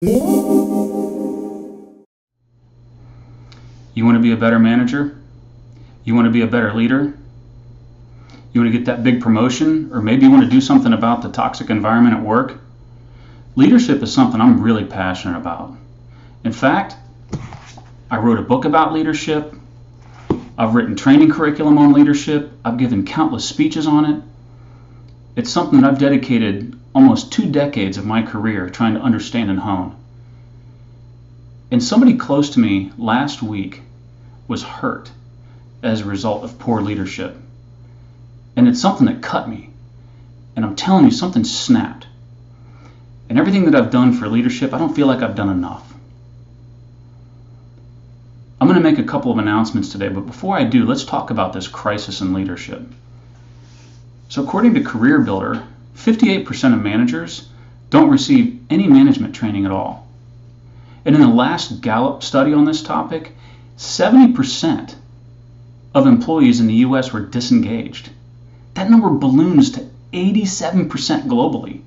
You want to be a better manager? You want to be a better leader? You want to get that big promotion? Or maybe you want to do something about the toxic environment at work? Leadership is something I'm really passionate about. In fact, I wrote a book about leadership. I've written training curriculum on leadership. I've given countless speeches on it. It's something that I've dedicated almost 2 decades of my career trying to understand and hone. And somebody close to me last week was hurt as a result of poor leadership. And it's something that cut me. And I'm telling you, something snapped. And everything that I've done for leadership, I don't feel like I've done enough. I'm going to make a couple of announcements today, but before I do, let's talk about this crisis in leadership. So according to Career Builder, 58% of managers don't receive any management training at all. And in the last Gallup study on this topic, 70% of employees in the US were disengaged. That number balloons to 87% globally.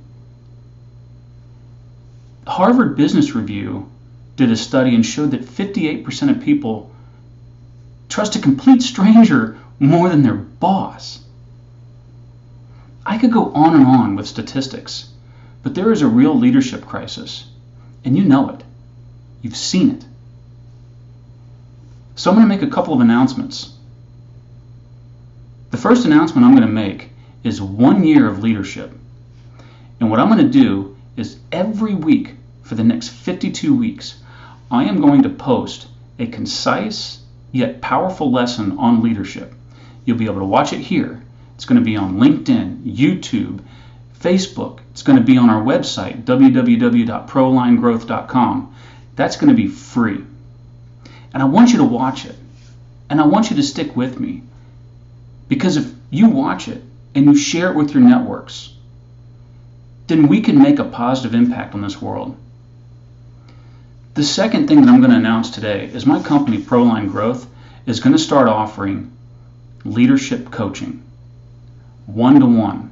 Harvard Business Review did a study and showed that 58% of people trust a complete stranger more than their boss. I could go on and on with statistics, but there is a real leadership crisis, and you know it. You've seen it. So I'm going to make a couple of announcements. The first announcement I'm going to make is 1 year of leadership. And what I'm going to do is every week for the next 52 weeks, I am going to post a concise yet powerful lesson on leadership. You'll be able to watch it here. It's going to be on LinkedIn, YouTube, Facebook. It's going to be on our website, www.prolinegrowth.com. That's going to be free. And I want you to watch it. And I want you to stick with me. Because if you watch it and you share it with your networks, then we can make a positive impact on this world. The second thing that I'm going to announce today is my company, Proline Growth, is going to start offering leadership coaching, 1-to-1.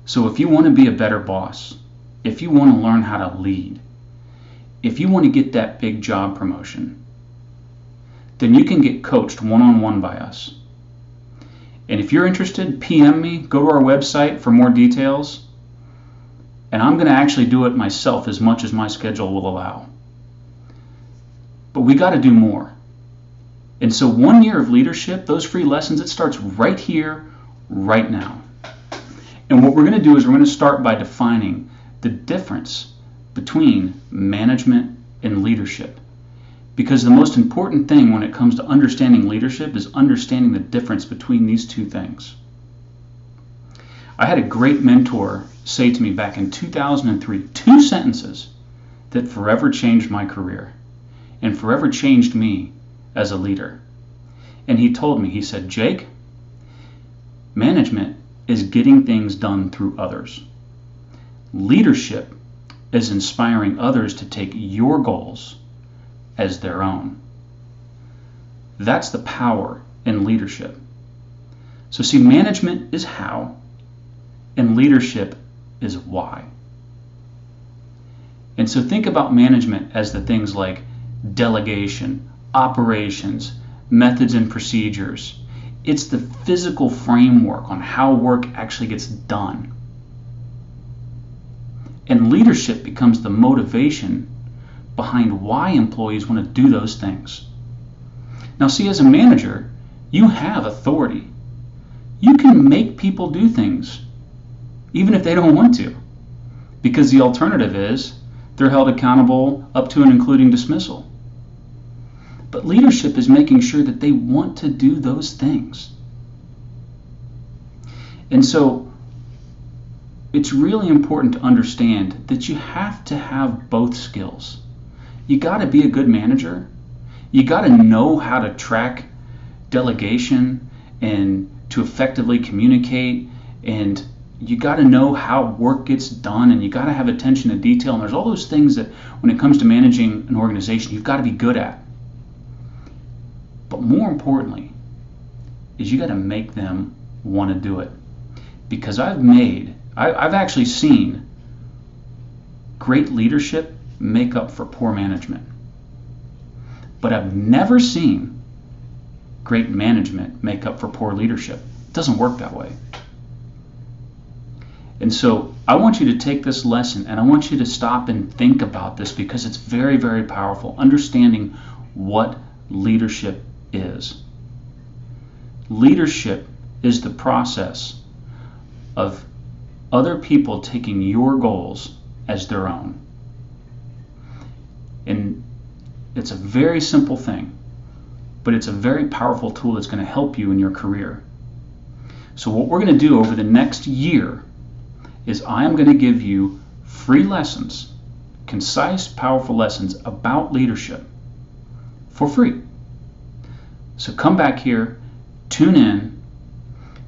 So if you want to be a better boss, if you want to learn how to lead, if you want to get that big job promotion, then you can get coached one-on-one by us. And if you're interested, PM me, go to our website for more details, and I'm going to actually do it myself as much as my schedule will allow. But we got to do more. And so 1 year of leadership, those free lessons, it starts right here, right now. And what we're going to do is we're going to start by defining the difference between management and leadership. Because the most important thing when it comes to understanding leadership is understanding the difference between these two things. I had a great mentor say to me back in 2003, 2 sentences that forever changed my career and forever changed me as a leader. And he told me, he said, Jake, management is getting things done through others. Leadership is inspiring others to take your goals as their own. That's the power in leadership. So see, management is how, and leadership is why. And so think about management as the things like delegation, operations, methods and procedures. It's the physical framework on how work actually gets done. And leadership becomes the motivation behind why employees want to do those things. Now see, as a manager, you have authority. You can make people do things, even if they don't want to, because the alternative is they're held accountable up to and including dismissal. But leadership is making sure that they want to do those things. And so it's really important to understand that you have to have both skills. You got to be a good manager. You got to know how to track delegation and to effectively communicate, and you got to know how work gets done, and you got to have attention to detail, and there's all those things that when it comes to managing an organization you've got to be good at. But more importantly is you got to make them want to do it. Because I've actually seen great leadership make up for poor management. But I've never seen great management make up for poor leadership. It doesn't work that way. And so I want you to take this lesson and I want you to stop and think about this, because it's very, very powerful. Understanding what leadership is. Leadership is the process of other people taking your goals as their own. And it's a very simple thing, but it's a very powerful tool that's going to help you in your career. So what we're going to do over the next year is I am going to give you free lessons, concise, powerful lessons about leadership for free. So come back here, tune in,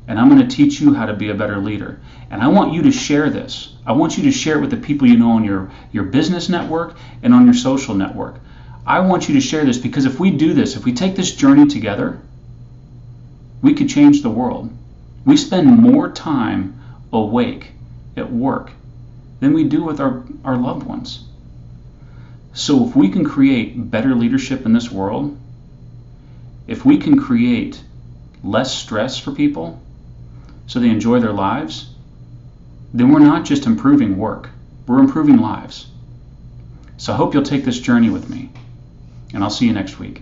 and I'm going to teach you how to be a better leader. And I want you to share this. I want you to share it with the people you know on your business network and on your social network. I want you to share this, because if we do this, if we take this journey together, we could change the world. We spend more time awake at work than we do with our loved ones. So if we can create better leadership in this world, if we can create less stress for people so they enjoy their lives, then we're not just improving work, we're improving lives. So I hope you'll take this journey with me, and I'll see you next week.